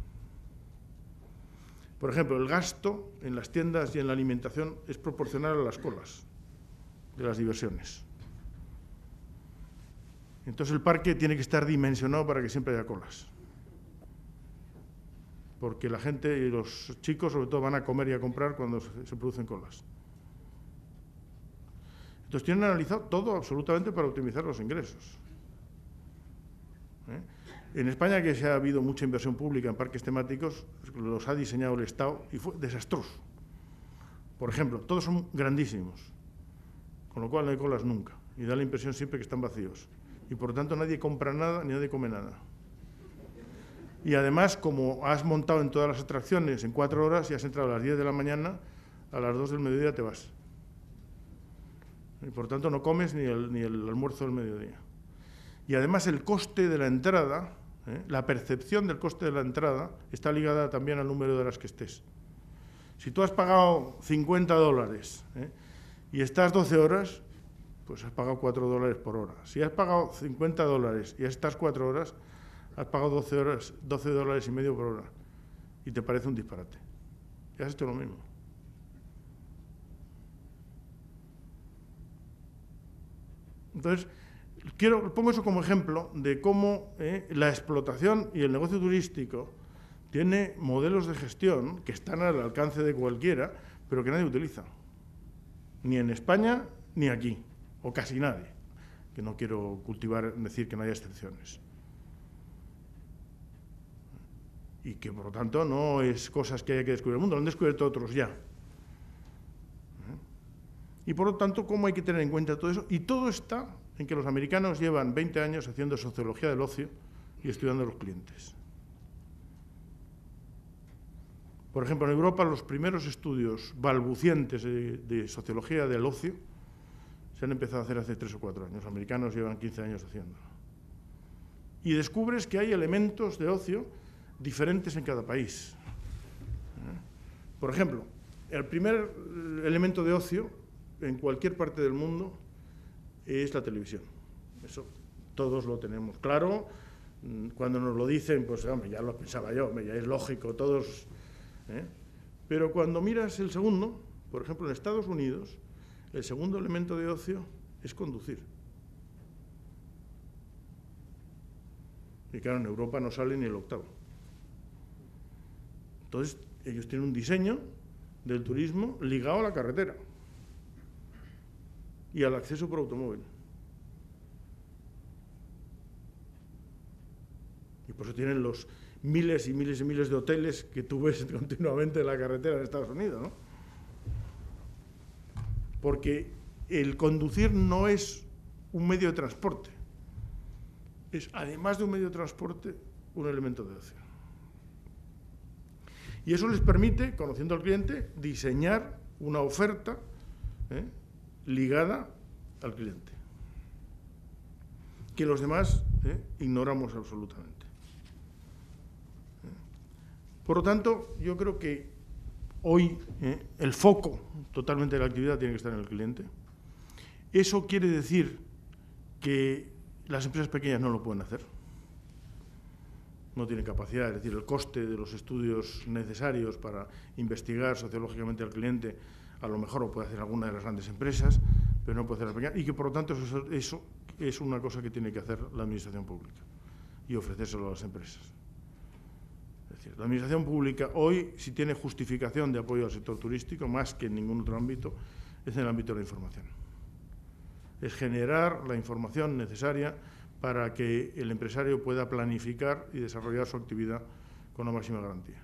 Por ejemplo, el gasto en las tiendas y en la alimentación es proporcional a las colas de las diversiones. Entonces el parque tiene que estar dimensionado para que siempre haya colas. Porque la gente y los chicos, sobre todo, van a comer y a comprar cuando se producen colas. Entonces tienen analizado todo absolutamente para optimizar los ingresos. En España, que se ha habido mucha inversión pública en parques temáticos, los ha diseñado el Estado y fue desastroso. Por ejemplo, todos son grandísimos, con lo cual no hay colas nunca y da la impresión siempre que están vacíos. Y por lo tanto nadie compra nada ni nadie come nada. Y además, como has montado en todas las atracciones en 4 horas y has entrado a las 10 de la mañana, a las 2 del mediodía te vas. Y por tanto no comes ni el almuerzo del mediodía. Y además el coste de la entrada, la percepción del coste de la entrada, está ligada también al número de horas que estés. Si tú has pagado $50 y estás 12 horas, pues has pagado $4 por hora. Si has pagado $50 y estás 4 horas, has pagado $12,50 por hora. Y te parece un disparate. Y has hecho lo mismo. Entonces, pongo eso como ejemplo de cómo la explotación y el negocio turístico tiene modelos de gestión que están al alcance de cualquiera, pero que nadie utiliza. Ni en España, ni aquí, o casi nadie. Que no quiero decir que no haya excepciones. Y que, por lo tanto, no es cosas que haya que descubrir el mundo, lo han descubierto otros ya. Y, por lo tanto, ¿cómo hay que tener en cuenta todo eso? Y todo está en que los americanos llevan 20 años haciendo sociología del ocio y estudiando a los clientes. Por ejemplo, en Europa los primeros estudios balbucientes de sociología del ocio se han empezado a hacer hace 3 o 4 años. Los americanos llevan 15 años haciéndolo. Y descubres que hay elementos de ocio diferentes en cada país. Por ejemplo, el primer elemento de ocio en cualquier parte del mundo es la televisión. Eso todos lo tenemos claro. Cuando nos lo dicen, pues hombre, ya lo pensaba yo, ya es lógico, todos. Pero cuando miras el segundo, por ejemplo, en Estados Unidos, el segundo elemento de ocio es conducir. Y claro, en Europa no sale ni el octavo. Entonces, ellos tienen un diseño del turismo ligado a la carretera y al acceso por automóvil. Por eso tienen los miles y miles y miles de hoteles que tú ves continuamente en la carretera en Estados Unidos, ¿no? Porque el conducir no es un medio de transporte, es, además de un medio de transporte, un elemento de ocio. Y eso les permite, conociendo al cliente, diseñar una oferta ligada al cliente, que los demás ignoramos absolutamente. Por lo tanto, yo creo que hoy el foco totalmente de la actividad tiene que estar en el cliente. Eso quiere decir que las empresas pequeñas no lo pueden hacer. No tienen capacidad, es decir, el coste de los estudios necesarios para investigar sociológicamente al cliente a lo mejor lo puede hacer alguna de las grandes empresas, pero no puede hacer las pequeñas, y que por lo tanto eso es una cosa que tiene que hacer la administración pública y ofrecérselo a las empresas. Es decir, la administración pública hoy, si tiene justificación de apoyo al sector turístico, más que en ningún otro ámbito, es en el ámbito de la información. Es generar la información necesaria para que el empresario pueda planificar y desarrollar su actividad con la máxima garantía.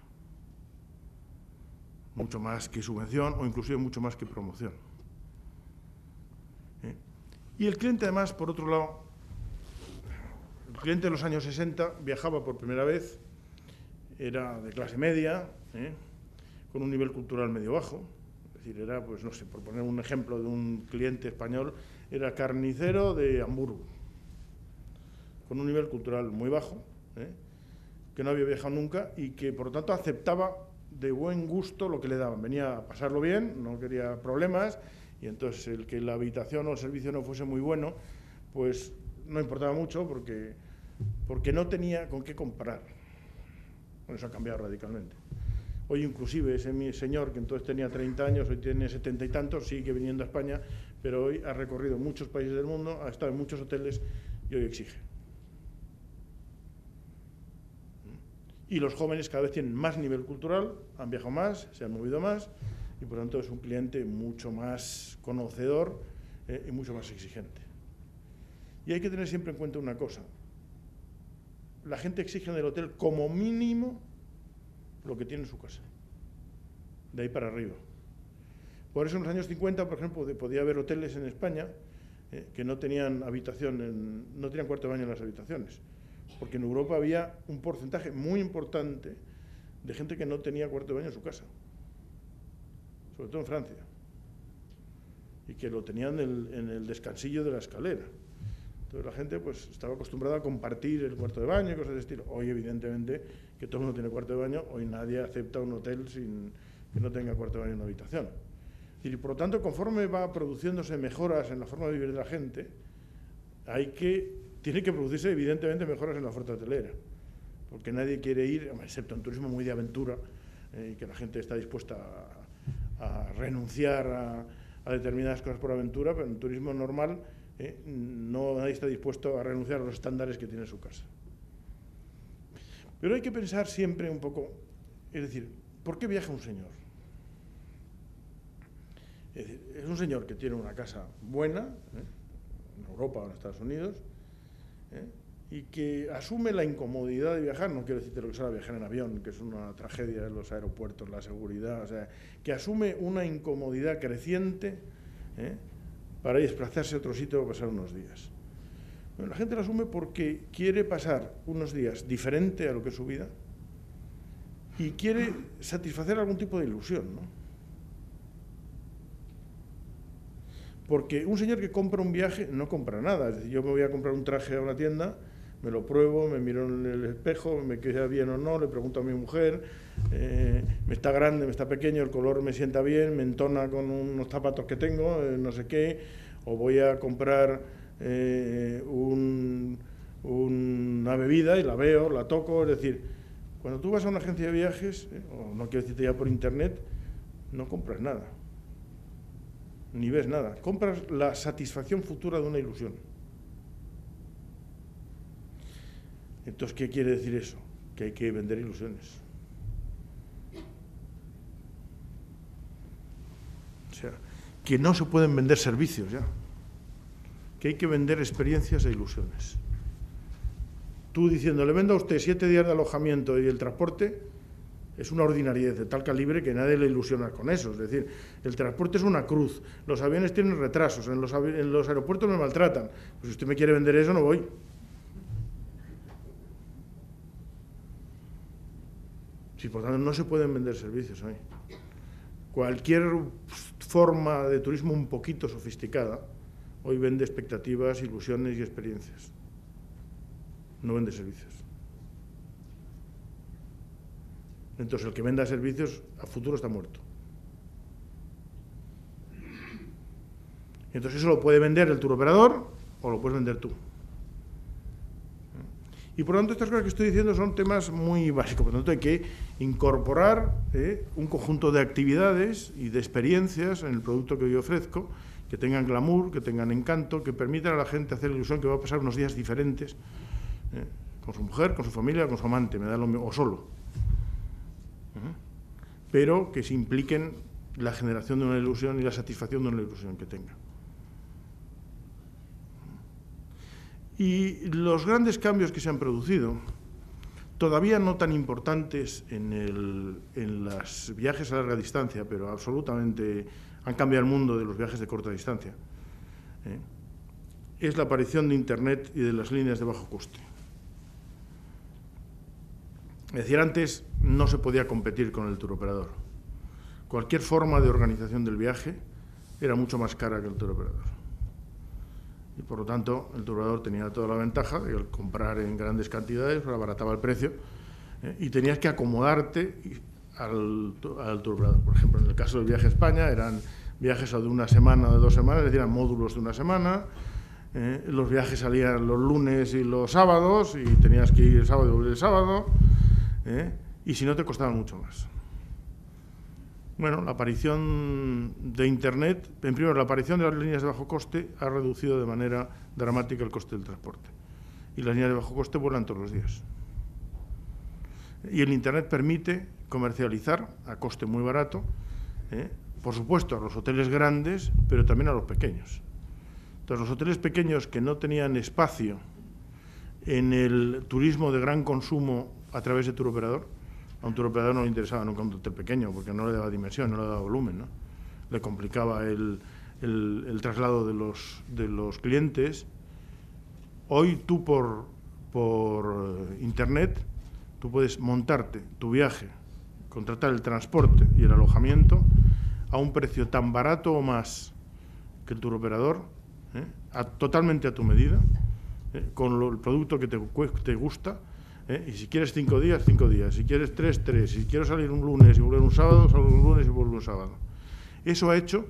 Mucho más que subvención o inclusive mucho más que promoción. Y el cliente, además, por otro lado, el cliente de los años 60 viajaba por primera vez, era de clase media, con un nivel cultural medio bajo. Es decir, era, pues no sé, por poner un ejemplo de un cliente español, era carnicero de Hamburgo, con un nivel cultural muy bajo, que no había viajado nunca y que, por lo tanto, aceptaba de buen gusto lo que le daban. Venía a pasarlo bien, no quería problemas, y entonces el que la habitación o el servicio no fuese muy bueno, pues no importaba mucho porque no tenía con qué comprar. Bueno, eso ha cambiado radicalmente. Hoy inclusive ese mi señor, que entonces tenía 30 años, hoy tiene 70 y tantos, sigue viniendo a España, pero hoy ha recorrido muchos países del mundo, ha estado en muchos hoteles y hoy exige. Y los jóvenes cada vez tienen más nivel cultural, han viajado más, se han movido más, y por lo tanto es un cliente mucho más conocedor y mucho más exigente. Y hay que tener siempre en cuenta una cosa. La gente exige en el hotel como mínimo lo que tiene en su casa, de ahí para arriba. Por eso en los años 50, por ejemplo, podía haber hoteles en España que no tenían habitación, no tenían cuarto de baño en las habitaciones, porque en Europa había un porcentaje muy importante de gente que no tenía cuarto de baño en su casa, sobre todo en Francia, y que lo tenían en el descansillo de la escalera. Entonces la gente pues estaba acostumbrada a compartir el cuarto de baño y cosas de estilo. Hoy, evidentemente, que todo el mundo tiene cuarto de baño, hoy nadie acepta un hotel que no tenga cuarto de baño en una habitación. Y por lo tanto, conforme va produciéndose mejoras en la forma de vivir de la gente, tiene que producirse, evidentemente, mejoras en la oferta hotelera. Porque nadie quiere ir, excepto en turismo muy de aventura, que la gente está dispuesta a renunciar a determinadas cosas por aventura, pero en turismo normal nadie está dispuesto a renunciar a los estándares que tiene su casa. Pero hay que pensar siempre un poco, es decir, ¿por qué viaja un señor? Es decir, es un señor que tiene una casa buena, en Europa o en Estados Unidos, y que asume la incomodidad de viajar, no quiero decirte lo que será viajar en avión, que es una tragedia en los aeropuertos, la seguridad, o sea, que asume una incomodidad creciente, para desplazarse a otro sitio o pasar unos días. Bueno, la gente lo asume porque quiere pasar unos días diferente a lo que es su vida y quiere satisfacer algún tipo de ilusión, ¿no? Porque un señor que compra un viaje no compra nada. Es decir, yo me voy a comprar un traje a una tienda, me lo pruebo, me miro en el espejo, me queda bien o no, le pregunto a mi mujer, me está grande, me está pequeño, el color me sienta bien, me entona con unos zapatos que tengo, no sé qué, o voy a comprar una bebida y la veo, la toco. Es decir, cuando tú vas a una agencia de viajes, o no quiero decirte ya por internet, no compras nada, ni ves nada, compras la satisfacción futura de una ilusión. Entonces, ¿qué quiere decir eso? Que hay que vender ilusiones. O sea, que no se pueden vender servicios ya, que hay que vender experiencias e ilusiones. tú diciendo, le vendo a usted 7 días de alojamiento y el transporte, es una ordinariedad de tal calibre que nadie le ilusiona con eso. Es decir, el transporte es una cruz, los aviones tienen retrasos, en los aeropuertos me maltratan. Pues si usted me quiere vender eso, no voy. Sí, por tanto, no se pueden vender servicios hoy. Cualquier forma de turismo un poquito sofisticada hoy vende expectativas, ilusiones y experiencias. No vende servicios. Entonces, el que venda servicios a futuro está muerto. Entonces, eso lo puede vender el turoperador o lo puedes vender tú. Y por lo tanto, estas cosas que estoy diciendo son temas muy básicos. Por lo tanto, hay que incorporar un conjunto de actividades y de experiencias en el producto que yo ofrezco, que tengan glamour, que tengan encanto, que permitan a la gente hacer la ilusión que va a pasar unos días diferentes con su mujer, con su familia, con su amante, me da lo mismo, o solo. Pero que se impliquen la generación de una ilusión y la satisfacción de una ilusión que tenga. Y los grandes cambios que se han producido, todavía no tan importantes en los viajes a larga distancia, pero absolutamente han cambiado el mundo de los viajes de corta distancia, es la aparición de Internet y de las líneas de bajo coste. Es decir, antes no se podía competir con el turoperador. Cualquier forma de organización del viaje era mucho más cara que el turoperador. Y por lo tanto, el turoperador tenía toda la ventaja de que al comprar en grandes cantidades, abarataba el precio, y tenías que acomodarte al turoperador. Por ejemplo, en el caso del viaje a España, eran viajes de una semana o de 2 semanas, es decir, eran módulos de una semana. Los viajes salían los lunes y los sábados, y tenías que ir el sábado y volver el sábado, y si no, te costaba mucho más. Bueno, la aparición de Internet, en primer lugar, la aparición de las líneas de bajo coste ha reducido de manera dramática el coste del transporte. Y las líneas de bajo coste vuelan todos los días. Y el Internet permite comercializar a coste muy barato, por supuesto, a los hoteles grandes, pero también a los pequeños. Entonces, los hoteles pequeños que no tenían espacio en el turismo de gran consumo a través de turoperador, a un turoperador no le interesaba nunca un hotel pequeño, porque no le daba dimensión, no le daba volumen, ¿no? Le complicaba el traslado de los clientes. Hoy tú por Internet, tú puedes montarte tu viaje, contratar el transporte y el alojamiento a un precio tan barato o más que el turoperador, totalmente a tu medida, con el producto que te gusta. Y si quieres 5 días, 5 días. Si quieres 3, 3. Si quieres salir un lunes y volver un sábado, salgo un lunes y vuelvo un sábado. Eso ha hecho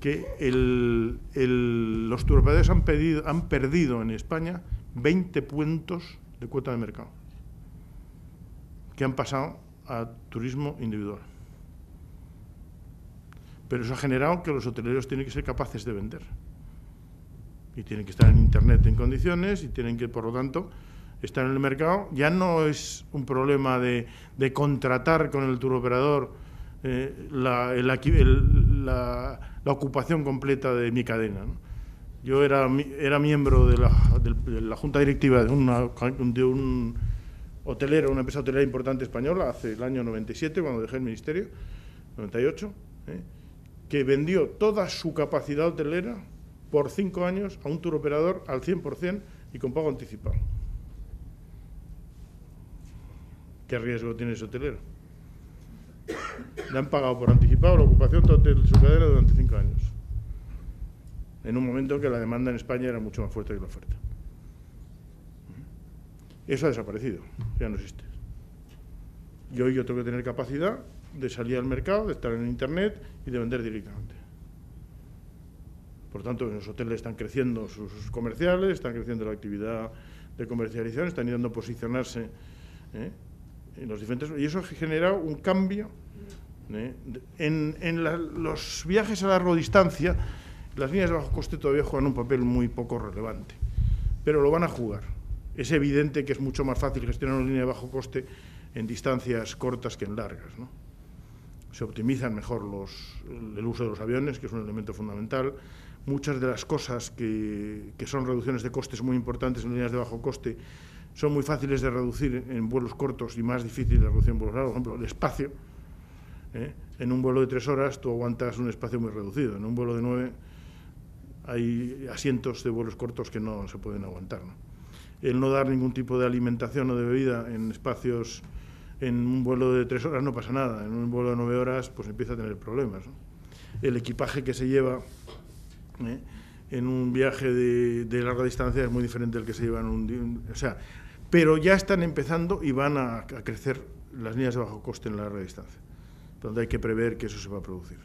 que los turoperadores han perdido en España 20 puntos de cuota de mercado, que han pasado a turismo individual. Pero eso ha generado que los hoteleros tienen que ser capaces de vender. Y tienen que estar en Internet en condiciones y tienen que, por lo tanto, estar en el mercado. Ya no es un problema de contratar con el turoperador la ocupación completa de mi cadena, ¿no? Yo era miembro de la junta directiva de un hotelero, una empresa hotelera importante española, hace el año 97, cuando dejé el ministerio, 98, que vendió toda su capacidad hotelera por 5 años a un turoperador al 100% y con pago anticipado. ¿Qué riesgo tiene ese hotelero? Le han pagado por anticipado la ocupación de su cadena durante 5 años, en un momento en que la demanda en España era mucho más fuerte que la oferta. Eso ha desaparecido, ya no existe. Y hoy yo tengo que tener capacidad de salir al mercado, de estar en Internet y de vender directamente. Por tanto, los hoteles están creciendo sus comerciales, están creciendo la actividad de comercialización, están intentando posicionarse en los diferentes... Y eso ha generado un cambio. Los viajes a larga distancia, las líneas de bajo coste todavía juegan un papel muy poco relevante, pero lo van a jugar. Es evidente que es mucho más fácil gestionar una línea de bajo coste en distancias cortas que en largas, ¿no? Se optimizan mejor el uso de los aviones, que es un elemento fundamental. Muchas de las cosas que son reducciones de costes muy importantes en líneas de bajo coste son muy fáciles de reducir en vuelos cortos y más difíciles de reducir en vuelos largos. Por ejemplo, el espacio. En un vuelo de 3 horas tú aguantas un espacio muy reducido. En un vuelo de 9 hay asientos de vuelos cortos que no se pueden aguantar, ¿no? El no dar ningún tipo de alimentación o de bebida en espacios, en un vuelo de 3 horas no pasa nada. En un vuelo de 9 horas pues empieza a tener problemas, ¿no? El equipaje que se lleva en un viaje de larga distancia es muy diferente al que se lleva en un... O sea, pero ya están empezando y van a crecer las líneas de bajo coste en la larga distancia, donde hay que prever que eso se va a producir.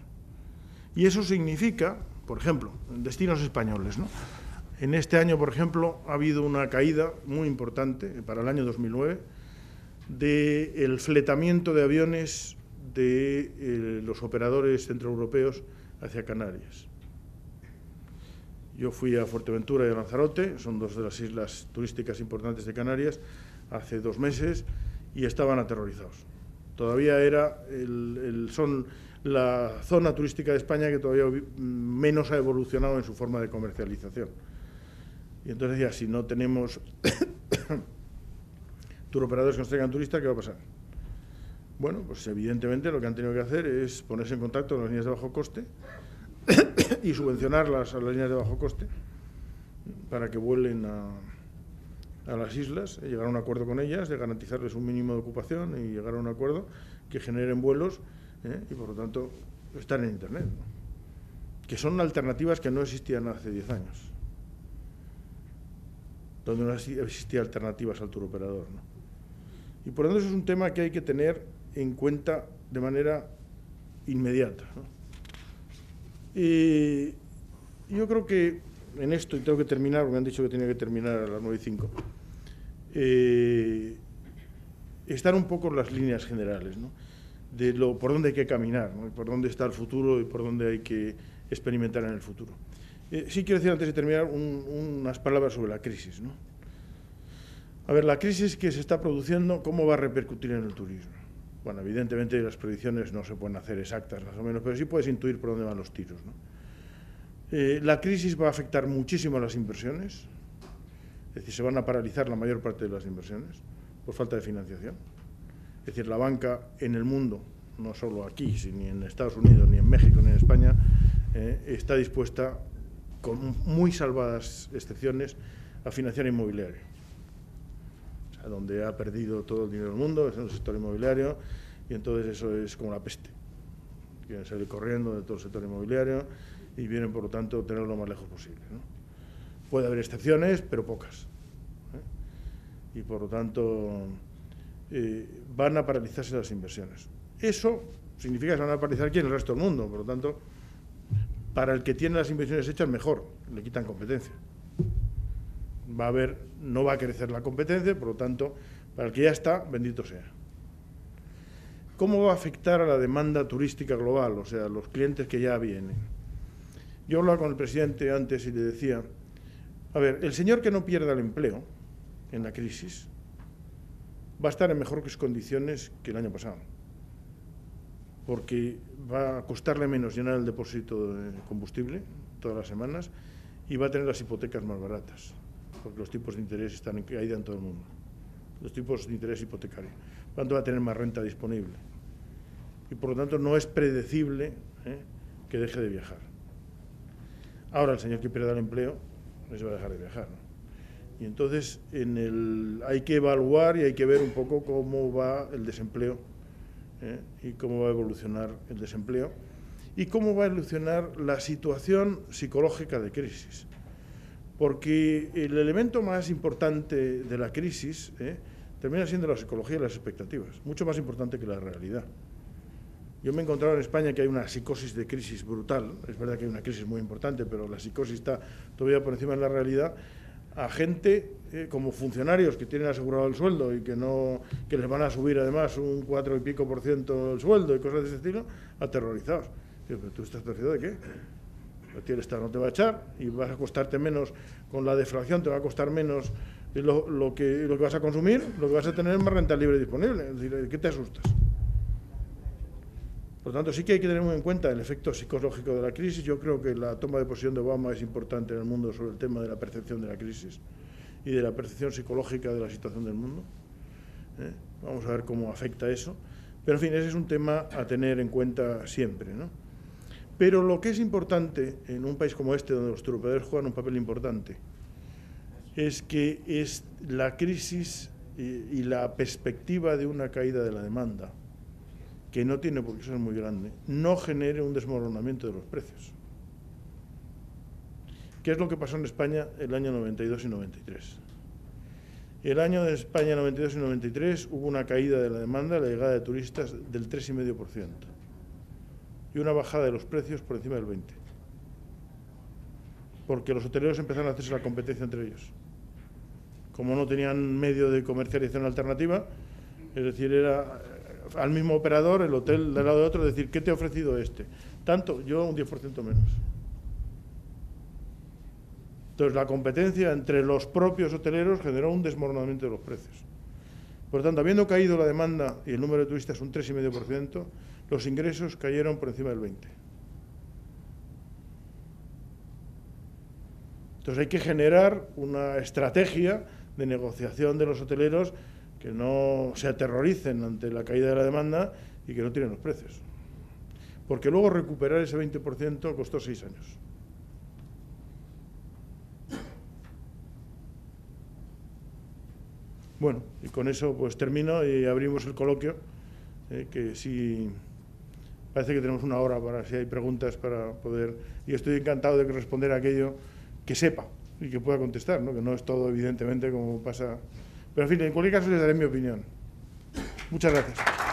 Y eso significa, por ejemplo, en destinos españoles, ¿no? En este año, por ejemplo, ha habido una caída muy importante para el año 2009 del fletamiento de aviones de los operadores centroeuropeos hacia Canarias. Yo fui a Fuerteventura y a Lanzarote, son dos de las islas turísticas importantes de Canarias, hace 2 meses y estaban aterrorizados. Todavía son la zona turística de España que todavía menos ha evolucionado en su forma de comercialización. Y entonces decía, si no tenemos turoperadores que nos traigan turistas, ¿qué va a pasar? Bueno, pues evidentemente lo que han tenido que hacer es ponerse en contacto con las líneas de bajo coste y subvencionarlas a las líneas de bajo coste para que vuelen a las islas, llegar a un acuerdo con ellas, de garantizarles un mínimo de ocupación y llegar a un acuerdo que generen vuelos y por lo tanto estar en Internet, ¿no? Que son alternativas que no existían hace 10 años, donde no existían alternativas al turoperador, ¿no? Y por lo tanto eso es un tema que hay que tener en cuenta de manera inmediata, ¿no? Y yo creo que en esto, y tengo que terminar, porque me han dicho que tenía que terminar a las 9:05, están un poco las líneas generales, ¿no? De por dónde hay que caminar, ¿no? Por dónde está el futuro y por dónde hay que experimentar en el futuro. Sí quiero decir, antes de terminar, unas palabras sobre la crisis, ¿no? A ver, la crisis que se está produciendo, ¿cómo va a repercutir en el turismo? Bueno, evidentemente las predicciones no se pueden hacer exactas, más o menos, pero sí puedes intuir por dónde van los tiros, ¿no? La crisis va a afectar muchísimo a las inversiones, es decir, se van a paralizar la mayor parte de las inversiones por falta de financiación. Es decir, la banca en el mundo, no solo aquí, ni en Estados Unidos, ni en México, ni en España, está dispuesta, con muy salvadas excepciones, a financiar inmobiliario. O sea, donde ha perdido todo el dinero del mundo es en el sector inmobiliario, y entonces eso es como la peste. Quieren salir corriendo de todo el sector inmobiliario y vienen, por lo tanto, a tenerlo lo más lejos posible, ¿no? Puede haber excepciones, pero pocas, y por lo tanto van a paralizarse las inversiones. Eso significa que se van a paralizar aquí en el resto del mundo, por lo tanto, para el que tiene las inversiones hechas, mejor, le quitan competencia. No va a crecer la competencia, por lo tanto, para el que ya está, bendito sea. ¿Cómo va a afectar a la demanda turística global, o sea, los clientes que ya vienen? Yo hablaba con el presidente antes y le decía, a ver, el señor que no pierda el empleo en la crisis va a estar en mejores condiciones que el año pasado, porque va a costarle menos llenar el depósito de combustible todas las semanas y va a tener las hipotecas más baratas, porque los tipos de interés están en caída en todo el mundo, los tipos de interés hipotecario. Por lo tanto, va a tener más renta disponible y por lo tanto no es predecible que deje de viajar. Ahora el señor que pierda el empleo no se va a dejar de viajar, ¿no? Y entonces hay que evaluar y hay que ver un poco cómo va el desempleo y cómo va a evolucionar el desempleo y cómo va a evolucionar la situación psicológica de crisis. Porque el elemento más importante de la crisis termina siendo la psicología y las expectativas, mucho más importante que la realidad. Yo me he encontrado en España que hay una psicosis de crisis brutal, es verdad que hay una crisis muy importante, pero la psicosis está todavía por encima de la realidad, a gente como funcionarios que tienen asegurado el sueldo y que les van a subir además un 4 y pico % el sueldo y cosas de ese estilo, aterrorizados. Digo, ¿pero tú estás aterrorizado de qué? El Estado no te va a echar y vas a costarte menos, con la deflación te va a costar menos lo que vas a consumir, lo que vas a tener es más renta libre disponible. Es decir, ¿de qué te asustas? Por lo tanto, sí que hay que tener muy en cuenta el efecto psicológico de la crisis. Yo creo que la toma de posición de Obama es importante en el mundo sobre el tema de la percepción de la crisis y de la percepción psicológica de la situación del mundo. Vamos a ver cómo afecta eso. Pero, en fin, ese es un tema a tener en cuenta siempre, ¿no? Pero lo que es importante en un país como este, donde los turoperadores juegan un papel importante, es que es la crisis y la perspectiva de una caída de la demanda, que no tiene por qué ser muy grande, no genere un desmoronamiento de los precios. ¿Qué es lo que pasó en España el año 92 y 93? El año de España 92 y 93 hubo una caída de la demanda, la llegada de turistas del 3,5% y una bajada de los precios por encima del 20%, porque los hoteleros empezaron a hacerse la competencia entre ellos. Como no tenían medio de comercialización alternativa, es decir, era al mismo operador, el hotel del lado de otro, decir, ¿qué te ha ofrecido este? Tanto, yo un 10% menos. Entonces, la competencia entre los propios hoteleros generó un desmoronamiento de los precios. Por lo tanto, habiendo caído la demanda y el número de turistas un 3,5%, los ingresos cayeron por encima del 20%. Entonces, hay que generar una estrategia de negociación de los hoteleros que no se aterroricen ante la caída de la demanda y que no tiren los precios. Porque luego recuperar ese 20% costó 6 años. Bueno, y con eso pues termino y abrimos el coloquio, que sí, parece que tenemos una hora para si hay preguntas para poder, y estoy encantado de responder a aquello que sepa y que pueda contestar, ¿no? Que no es todo evidentemente como pasa, pero en fin, en cualquier caso les daré mi opinión. Muchas gracias.